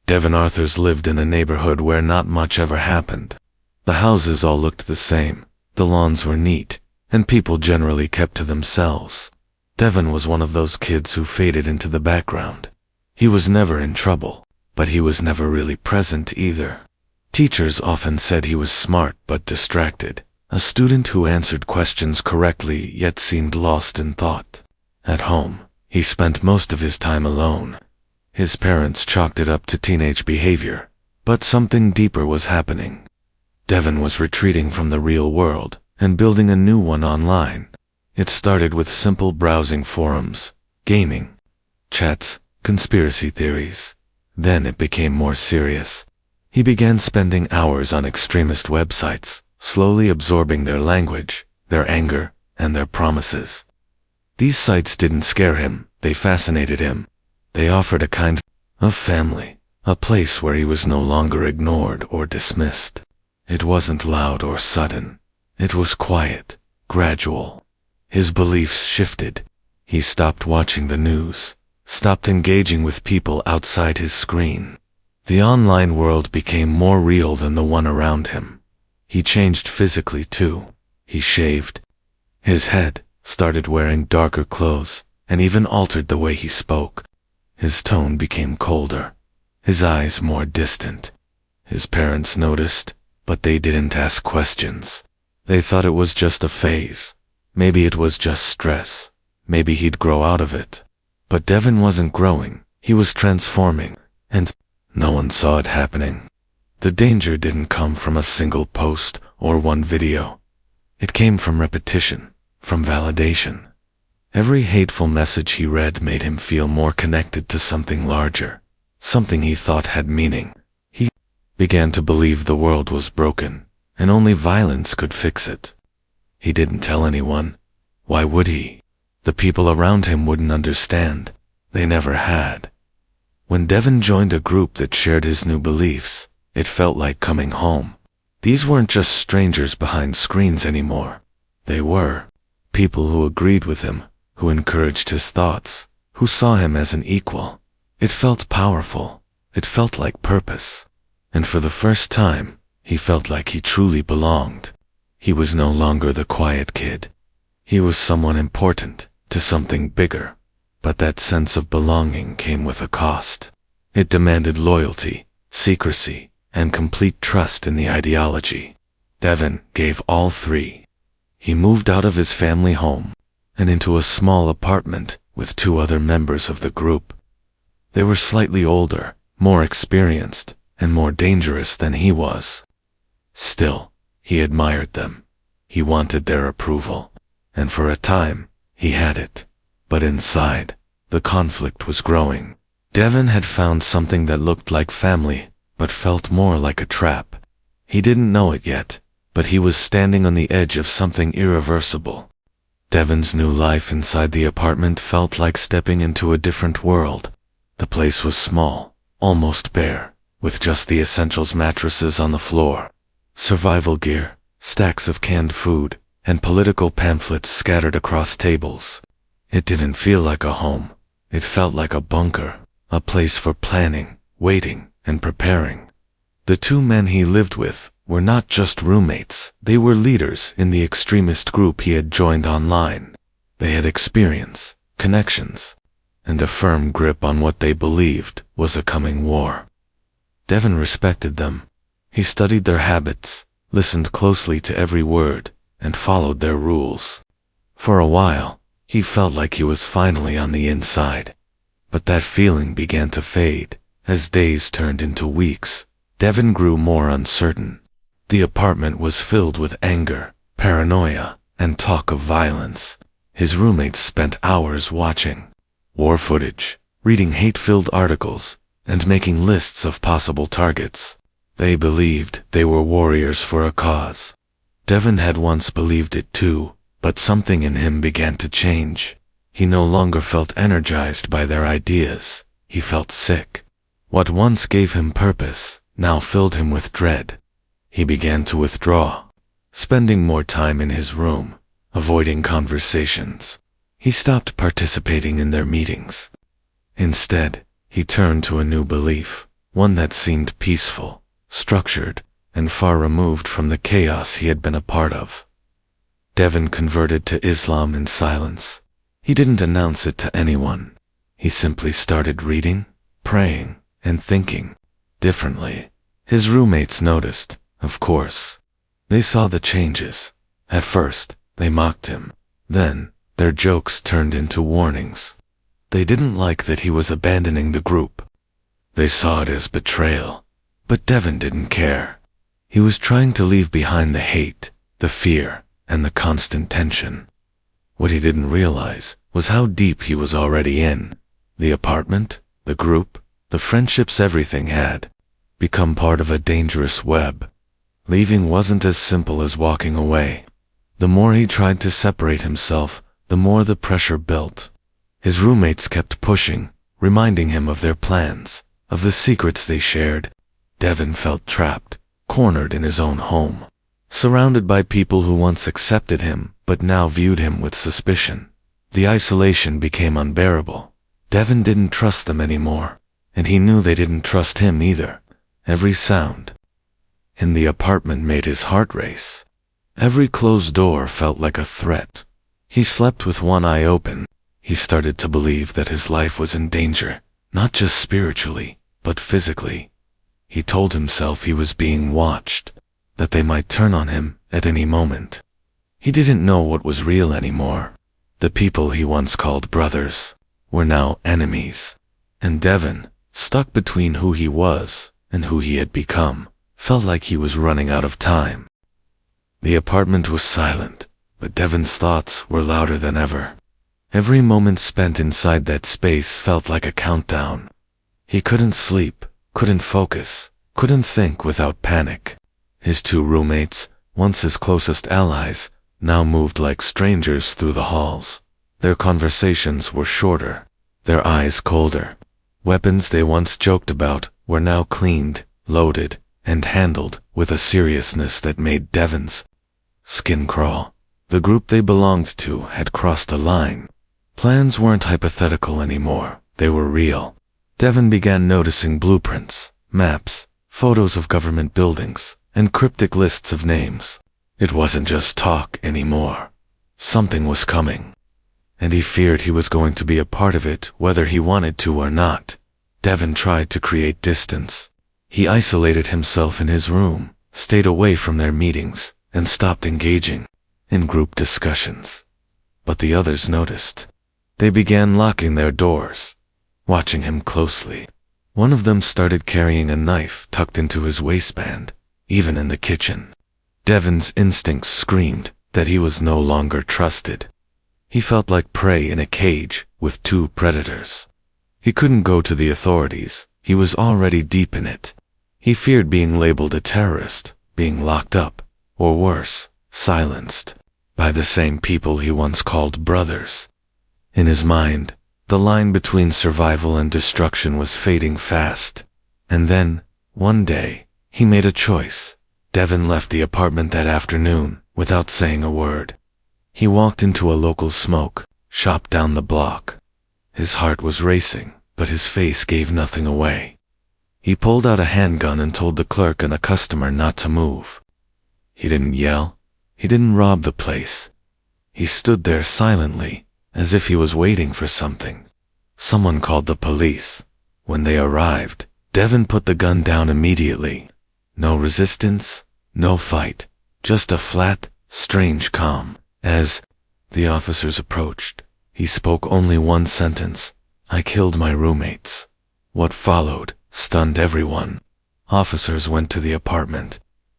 Devon Arthurs lived in a neighborhood where not much ever happened. The houses all looked the same, the lawns were neat, and people generally kept to themselves. Devon was one of those kids who faded into the background. He was never in trouble, but he was never really present either. Teachers often said he was smart but distracted, a student who answered questions correctly yet seemed lost in thought. At home, he spent most of his time alone. His parents chalked it up to teenage behavior, but something deeper was happening. Devon was retreating from the real world and building a new one online. It started with simple browsing forums, gaming, chats, conspiracy theories. Then it became more serious. He began spending hours on extremist websites, slowly absorbing their language, their anger, and their promises. These sites didn't scare him, they fascinated him. They offered a kind of family, a place where he was no longer ignored or dismissed. It wasn't loud or sudden. It was quiet, gradual. His beliefs shifted. He stopped watching the news, stopped engaging with people outside his screen. The online world became more real than the one around him. He changed physically too. He shaved his head, started wearing darker clothes, and even altered the way he spoke. His tone became colder, his eyes more distant. His parents noticed, but they didn't ask questions. They thought it was just a phase. Maybe it was just stress. Maybe he'd grow out of it. But Devon wasn't growing. He was transforming, and no one saw it happening. The danger didn't come from a single post or one video. It came from repetition, from validation. Every hateful message he read made him feel more connected to something larger, something he thought had meaning. He began to believe the world was broken, and only violence could fix it. He didn't tell anyone. Why would he? The people around him wouldn't understand. They never had. When Devon joined a group that shared his new beliefs, it felt like coming home. These weren't just strangers behind screens anymore. They were people who agreed with him, who encouraged his thoughts, who saw him as an equal. It felt powerful. It felt like purpose. And for the first time, he felt like he truly belonged. He was no longer the quiet kid. He was someone important to something bigger. But that sense of belonging came with a cost. It demanded loyalty, secrecy, and complete trust in the ideology. Devon gave all three. He moved out of his family home and into a small apartment with two other members of the group. They were slightly older, more experienced, and more dangerous than he was. Still, he admired them. He wanted their approval. And for a time, he had it. But inside, the conflict was growing. Devon had found something that looked like family, but felt more like a trap. He didn't know it yet, but he was standing on the edge of something irreversible. Devon's new life inside the apartment felt like stepping into a different world. The place was small, almost bare, with just the essentials: mattresses on the floor, survival gear, stacks of canned food, and political pamphlets scattered across tables. It didn't feel like a home. It felt like a bunker, a place for planning, waiting, and preparing. The two men he lived with were not just roommates. They were leaders in the extremist group he had joined online. They had experience, connections, and a firm grip on what they believed was a coming war. Devon respected them. He studied their habits, listened closely to every word, and followed their rules. For a while, he felt like he was finally on the inside. But that feeling began to fade. As days turned into weeks, Devon grew more uncertain. The apartment was filled with anger, paranoia, and talk of violence. His roommates spent hours watching war footage, reading hate-filled articles, and making lists of possible targets. They believed they were warriors for a cause. Devon had once believed it too, but something in him began to change. He no longer felt energized by their ideas. He felt sick. What once gave him purpose now filled him with dread. He began to withdraw, spending more time in his room, avoiding conversations. He stopped participating in their meetings. Instead, he turned to a new belief, one that seemed peaceful, structured, and far removed from the chaos he had been a part of. Devon converted to Islam in silence. He didn't announce it to anyone. He simply started reading, praying, and thinking differently. His roommates noticed, of course. They saw the changes. At first, they mocked him. Then, their jokes turned into warnings. They didn't like that he was abandoning the group. They saw it as betrayal. But Devon didn't care. He was trying to leave behind the hate, the fear, and the constant tension. What he didn't realize was how deep he was already in. The apartment, the group, the friendships, everything had become part of a dangerous web. Leaving wasn't as simple as walking away. The more he tried to separate himself, the more the pressure built. His roommates kept pushing, reminding him of their plans, of the secrets they shared. Devon felt trapped, cornered in his own home, surrounded by people who once accepted him but now viewed him with suspicion. The isolation became unbearable. Devon didn't trust them anymore, and he knew they didn't trust him either. Every sound in the apartment made his heart race. Every closed door felt like a threat. He slept with one eye open. He started to believe that his life was in danger, not just spiritually, but physically. He told himself he was being watched, that they might turn on him at any moment. He didn't know what was real anymore. The people he once called brothers were now enemies. And Devon, stuck between who he was and who he had become, felt like he was running out of time. The apartment was silent, but Devon's thoughts were louder than ever. Every moment spent inside that space felt like a countdown. He couldn't sleep, couldn't focus, couldn't think without panic. His two roommates, once his closest allies, now moved like strangers through the halls. Their conversations were shorter, their eyes colder. Weapons they once joked about were now cleaned, loaded, and handled with a seriousness that made Devon's skin crawl. The group they belonged to had crossed a line. Plans weren't hypothetical anymore, they were real. Devon began noticing blueprints, maps, photos of government buildings, and cryptic lists of names. It wasn't just talk anymore. Something was coming. And he feared he was going to be a part of it whether he wanted to or not. Devon tried to create distance. He isolated himself in his room, stayed away from their meetings, and stopped engaging in group discussions. But the others noticed. They began locking their doors, watching him closely. One of them started carrying a knife tucked into his waistband, even in the kitchen. Devon's instincts screamed that he was no longer trusted. He felt like prey in a cage with two predators. He couldn't go to the authorities. He was already deep in it. He feared being labeled a terrorist, being locked up, or worse, silenced, by the same people he once called brothers. In his mind, the line between survival and destruction was fading fast. And then, one day, he made a choice. Devon left the apartment that afternoon without saying a word. He walked into a local smoke shop down the block. His heart was racing, but his face gave nothing away. He pulled out a handgun and told the clerk and a customer not to move. He didn't yell. He didn't rob the place. He stood there silently, as if he was waiting for something. Someone called the police. When they arrived, Devon put the gun down immediately. No resistance, no fight, just a flat, strange calm. As the officers approached, he spoke only one sentence: "I killed my roommates." What followed stunned everyone. Officers went to the apartment.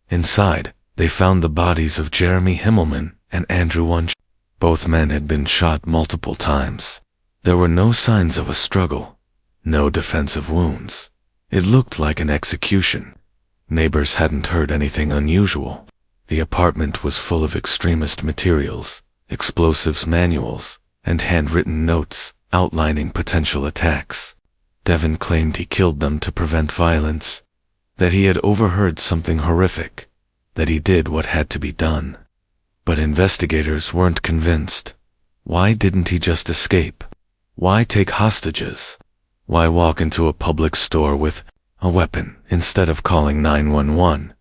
Inside, they found the bodies of Jeremy Himmelman and Andrew Wunsch. Both men had been shot multiple times. There were no signs of a struggle, no defensive wounds. It looked like an execution. Neighbors hadn't heard anything unusual. The apartment was full of extremist materials, explosives manuals, and handwritten notes outlining potential attacks. Devon claimed he killed them to prevent violence, that he had overheard something horrific, that he did what had to be done. But investigators weren't convinced. Why didn't he just escape? Why take hostages? Why walk into a public store with a weapon, instead of calling 911.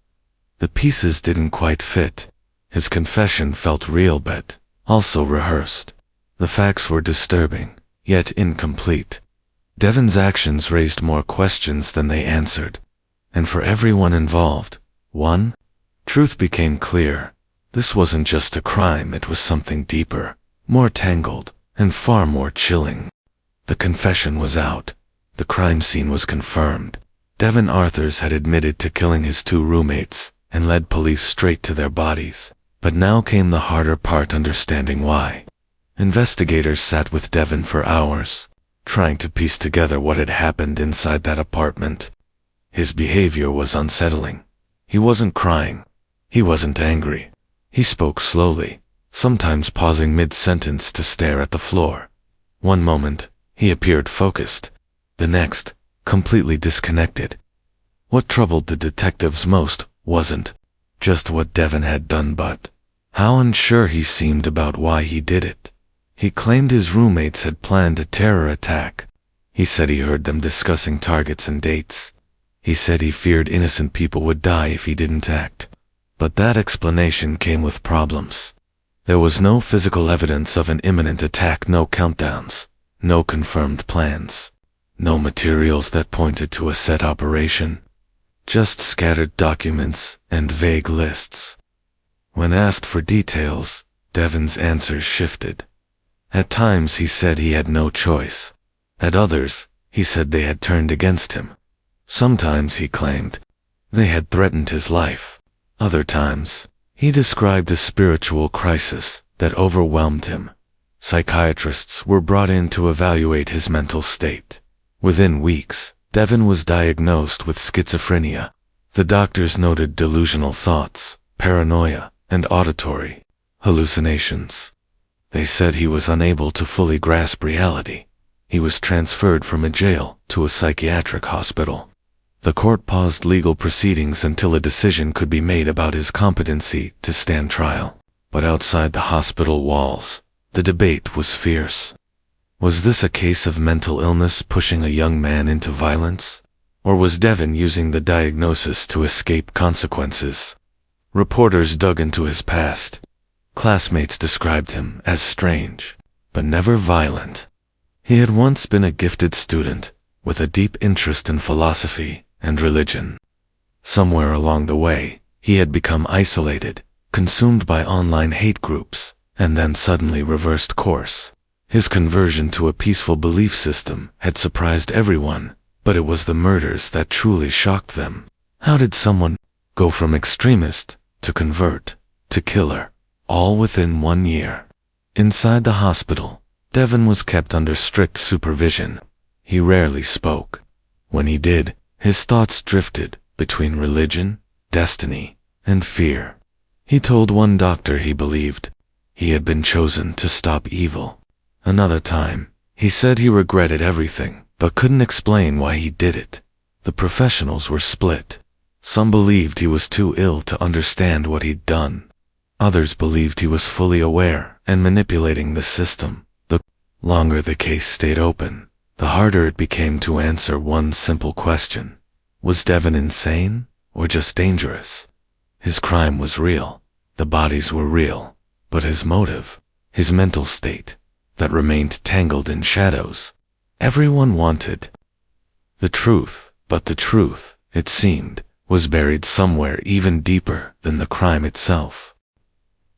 The pieces didn't quite fit. His confession felt real but also rehearsed. The facts were disturbing, yet incomplete. Devon's actions raised more questions than they answered. And for everyone involved, truth became clear. This wasn't just a crime, it was something deeper, more tangled, and far more chilling. The confession was out. The crime scene was confirmed. Devon Arthurs had admitted to killing his 2 roommates and led police straight to their bodies. But now came the harder part: understanding why. Investigators sat with Devon for hours, trying to piece together what had happened inside that apartment. His behavior was unsettling. He wasn't crying. He wasn't angry. He spoke slowly, sometimes pausing mid-sentence to stare at the floor. One moment, he appeared focused. The next, completely disconnected. What troubled the detectives most wasn't just what Devon had done, but how unsure he seemed about why he did it. He claimed his roommates had planned a terror attack. He said he heard them discussing targets and dates. He said he feared innocent people would die if he didn't act. But that explanation came with problems. There was no physical evidence of an imminent attack, no countdowns, no confirmed plans, no materials that pointed to a set operation. Just scattered documents and vague lists. When asked for details, Devon's answers shifted. At times he said he had no choice. At others, he said they had turned against him. Sometimes he claimed they had threatened his life. Other times, he described a spiritual crisis that overwhelmed him. Psychiatrists were brought in to evaluate his mental state. Within weeks, Devon was diagnosed with schizophrenia. The doctors noted delusional thoughts, paranoia, and auditory hallucinations. They said he was unable to fully grasp reality. He was transferred from a jail to a psychiatric hospital. The court paused legal proceedings until a decision could be made about his competency to stand trial. But outside the hospital walls, the debate was fierce. Was this a case of mental illness pushing a young man into violence? Or was Devon using the diagnosis to escape consequences? Reporters dug into his past. Classmates described him as strange, but never violent. He had once been a gifted student, with a deep interest in philosophy and religion. Somewhere along the way, he had become isolated, consumed by online hate groups, and then suddenly reversed course. His conversion to a peaceful belief system had surprised everyone, but it was the murders that truly shocked them. How did someone go from extremist to convert to killer, all within 1 year? Inside the hospital, Devon was kept under strict supervision. He rarely spoke. When he did, his thoughts drifted between religion, destiny, and fear. He told one doctor he believed he had been chosen to stop evil. Another time, he said he regretted everything, but couldn't explain why he did it. The professionals were split. Some believed he was too ill to understand what he'd done. Others believed he was fully aware and manipulating the system. The longer the case stayed open, the harder it became to answer one simple question. Was Devon insane or just dangerous? His crime was real. The bodies were real. But his motive, his mental state, that remained tangled in shadows. Everyone wanted the truth, but the truth, it seemed, was buried somewhere even deeper than the crime itself.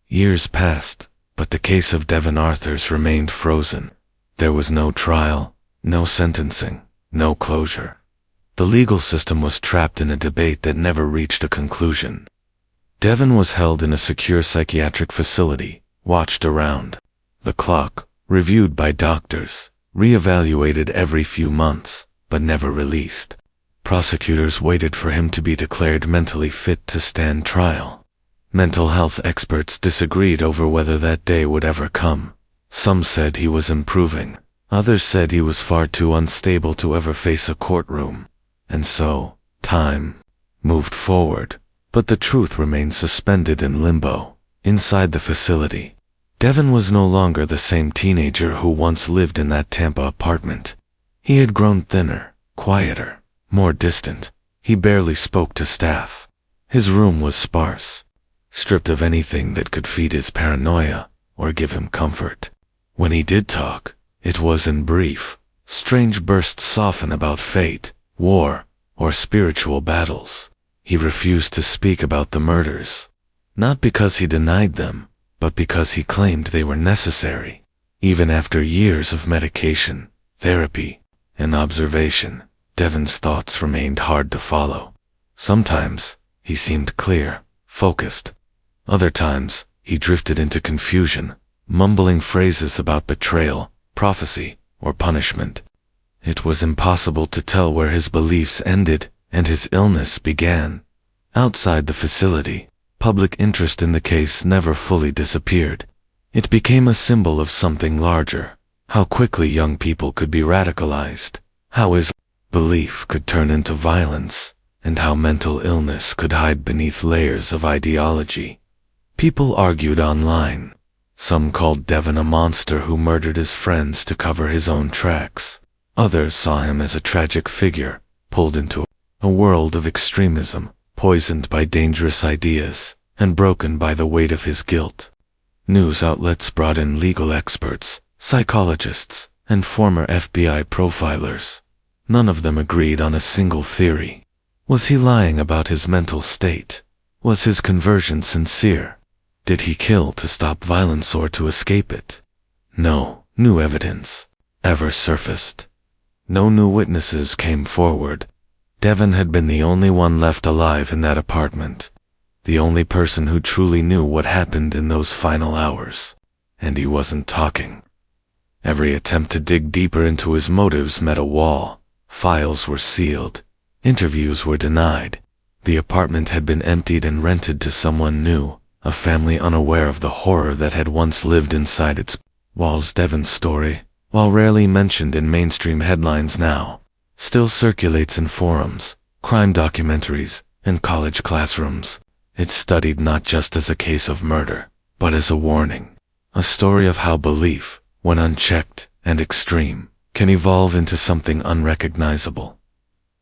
Years passed, but the case of Devon Arthurs remained frozen. There was no trial, no sentencing, no closure. The legal system was trapped in a debate that never reached a conclusion. Devon was held in a secure psychiatric facility, watched around the clock, reviewed by doctors, re-evaluated every few months, but never released. Prosecutors waited for him to be declared mentally fit to stand trial. Mental health experts disagreed over whether that day would ever come. Some said he was improving. Others said he was far too unstable to ever face a courtroom. And so, time moved forward, but the truth remained suspended in limbo. Inside the facility, Devon was no longer the same teenager who once lived in that Tampa apartment. He had grown thinner, quieter, more distant. He barely spoke to staff. His room was sparse, stripped of anything that could feed his paranoia or give him comfort. When he did talk, it was in brief, strange bursts often about fate, war, or spiritual battles. He refused to speak about the murders, not because he denied them, but because he claimed they were necessary. Even after years of medication, therapy, and observation, Devon's thoughts remained hard to follow. Sometimes, he seemed clear, focused. Other times, he drifted into confusion, mumbling phrases about betrayal, prophecy, or punishment. It was impossible to tell where his beliefs ended and his illness began. Outside the facility, public interest in the case never fully disappeared. It became a symbol of something larger, how quickly young people could be radicalized, how his belief could turn into violence, and how mental illness could hide beneath layers of ideology. People argued online. Some called Devon a monster who murdered his friends to cover his own tracks. Others saw him as a tragic figure, pulled into a world of extremism, poisoned by dangerous ideas, and broken by the weight of his guilt. News outlets brought in legal experts, psychologists, and former FBI profilers. None of them agreed on a single theory. Was he lying about his mental state? Was his conversion sincere? Did he kill to stop violence or to escape it? No new evidence ever surfaced. No new witnesses came forward. Devon had been the only one left alive in that apartment, the only person who truly knew what happened in those final hours. And he wasn't talking. Every attempt to dig deeper into his motives met a wall. Files were sealed. Interviews were denied. The apartment had been emptied and rented to someone new, a family unaware of the horror that had once lived inside its walls. Devon's story, while rarely mentioned in mainstream headlines now, still circulates in forums, crime documentaries, and college classrooms. It's studied not just as a case of murder, but as a warning, a story of how belief, when unchecked and extreme, can evolve into something unrecognizable.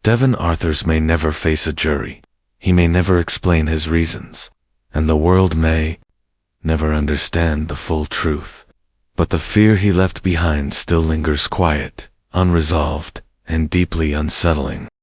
Devon Arthurs may never face a jury. He may never explain his reasons, and the world may never understand the full truth. But the fear he left behind still lingers quiet, unresolved, and deeply unsettling.